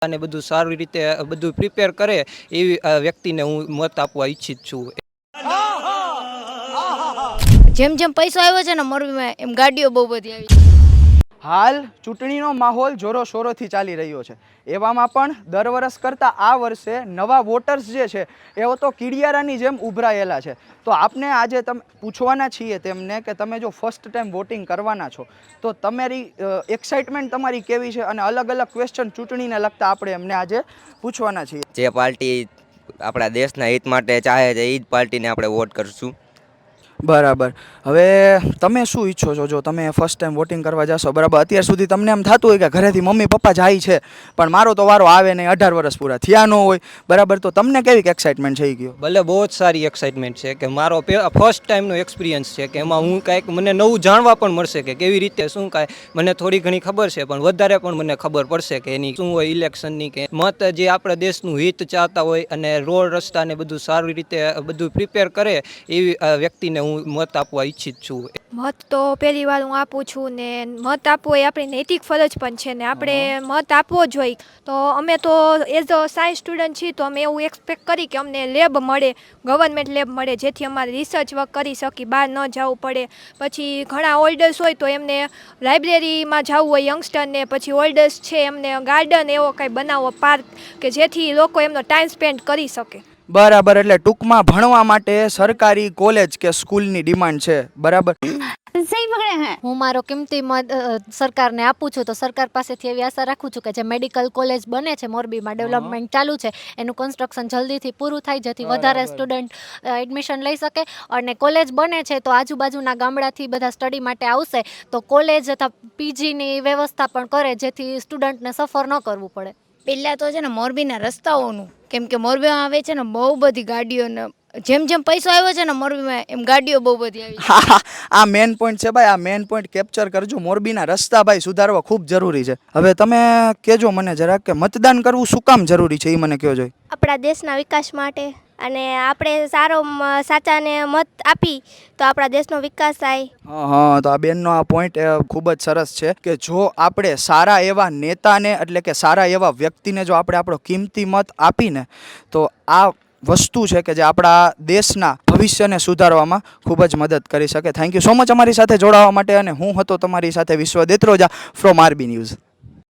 અને બધું સારી રીતે બધું પ્રિપેર કરે એવી વ્યક્તિને હું મત આપવા ઈચ્છિત છું. જેમ જેમ પૈસો આવ્યો છે ને મોરબીમાં એમ ગાડીઓ બહુ બધી આવી છે. હાલ ચૂંટણીનો માહોલ જોરો શોરોથી ચાલી રહ્યો છે. એવામાં પણ દર વર્ષ કરતાં આ વર્ષે નવા વોટર્સ જે છે એઓ તો કીડિયારાની જેમ ઉભરાયેલા છે. તો આપને આજે તમે પૂછવાના છીએ તેમને કે તમે જો ફર્સ્ટ ટાઈમ વોટિંગ કરવાના છો તો તમારી એક્સાઇટમેન્ટ તમારી કેવી છે, અને અલગ અલગ ક્વેશ્ચન ચૂંટણીને લગતા આપણે એમને આજે પૂછવાના છીએ. જે પાર્ટી આપણા દેશના હિત માટે ચાહે છે એ જ પાર્ટીને આપણે વોટ કરશું. બરાબર. હવે તમે શું ઈચ્છો છો જો તમે ફર્સ્ટ ટાઈમ વોટિંગ કરવા જશો? બરાબર, અત્યાર સુધી તમને એમ થતું હોય કે ઘરેથી મમ્મી પપ્પા જાય છે પણ મારો તો વારો આવે નહીં, 18 વર્ષ પૂરા થયા ન હોય, બરાબર, તો તમને કેવી એક્સાઇટમેન્ટ છે? ગયો ભલે બહુ જ સારી એક્સાઇટમેન્ટ છે કે મારો ફર્સ્ટ ટાઈમનો એક્સપિરિયન્સ છે કે એમાં હું કાંઈક મને નવું જાણવા પણ મળશે કે કેવી રીતે શું કાંઈ મને થોડી ઘણી ખબર છે પણ વધારે પણ મને ખબર પડશે કે એની શું હોય ઇલેક્શનની કે મત જે આપણા દેશનું હિત ચાહતા હોય અને રોડ રસ્તાને બધું સારી રીતે બધું પ્રિપેર કરે એવી વ્યક્તિને હું મત આપવા ઈચ્છિત છું. મત તો પહેલી વાર હું આપું છું ને મત આપવો એ આપણી નૈતિક ફરજ પણ છે ને આપણે મત આપવો જોઈએ. તો અમે તો એઝ અ સાયન્સ સ્ટુડન્ટ છીએ તો અમે એવું એક્સપેક્ટ કરી કે અમને લેબ મળે, ગવર્મેન્ટ લેબ મળે, જેથી અમારે રિસર્ચ વર્ક કરી શકી, બહાર ન જવું પડે. પછી ઘણા ઓલ્ડર્સ હોય તો એમને લાઇબ્રેરીમાં જવું હોય યંગસ્ટરને, પછી ઓલ્ડર્સ છે એમને ગાર્ડન એવો કંઈ બનાવવો, પાર્ક, કે જેથી લોકો એમનો ટાઈમ સ્પેન્ડ કરી શકે. બરાબર, એટલે ટૂંકમાં ભણવા માટે સરકારી કોલેજ કે સ્કૂલની ડિમાન્ડ છે. બરાબર, સહી પકડે હે. હું મારો કિંમતી મત સરકારને આપું છું તો સરકાર પાસેથી એવી આશા રાખું છું કે જે મેડિકલ કોલેજ બને છે મોરબીમાં, ડેવલપમેન્ટ ચાલુ છે, એનું કન્સ્ટ્રક્શન જલ્દીથી પૂરું થાય જેથી વધારે સ્ટુડન્ટ એડમિશન લઈ શકે. અને કોલેજ બને છે તો આજુબાજુના ગામડાથી બધા સ્ટડી માટે આવશે તો કોલેજ તથા પીજીની વ્યવસ્થા પણ કરે જેથી સ્ટુડન્ટને સફર ન કરવું પડે. પહેલાં તો છે ને મોરબીના રસ્તાઓનું, કેમ કે મોરબીમાં આવે છે ને બહુ બધી ગાડીઓને જેમ જેમ પૈસો આવ્યો છે ને મોરબીમાં એમ ગાડીઓ બહુ બધી આવી છે. આ મેન પોઈન્ટ છે ભાઈ, આ મેન પોઈન્ટ કેપ્ચર કરજો. મોરબીના રસ્તા ભાઈ સુધારવા ખૂબ જરૂરી છે. હવે તમે કહેજો મને જરાક કે મતદાન કરવું શું કામ જરૂરી છે, એ મને કહો જોઈએ. આપણા દેશના વિકાસ માટે, અને આપણે સાચાને મત આપી તો આપણા દેશનો વિકાસ થાય. હા, તો આ બેનનો આ પોઈન્ટ ખૂબ જ સરસ છે કે જો આપણે સારા એવા નેતાને એટલે કે સારા એવા વ્યક્તિને જો આપણે આપણો કિંમતી મત આપીને તો આ વસ્તુ છે કે જે આપણા દેશના ભવિષ્યને સુધારવામાં ખૂબ જ મદદ કરી શકે. થેન્ક યુ સો મચ અમારી સાથે જોડાવા માટે. અને હું હતો તમારી સાથે વિશ્વ દેત્રોજા ફ્રોમ આરબી ન્યૂઝ.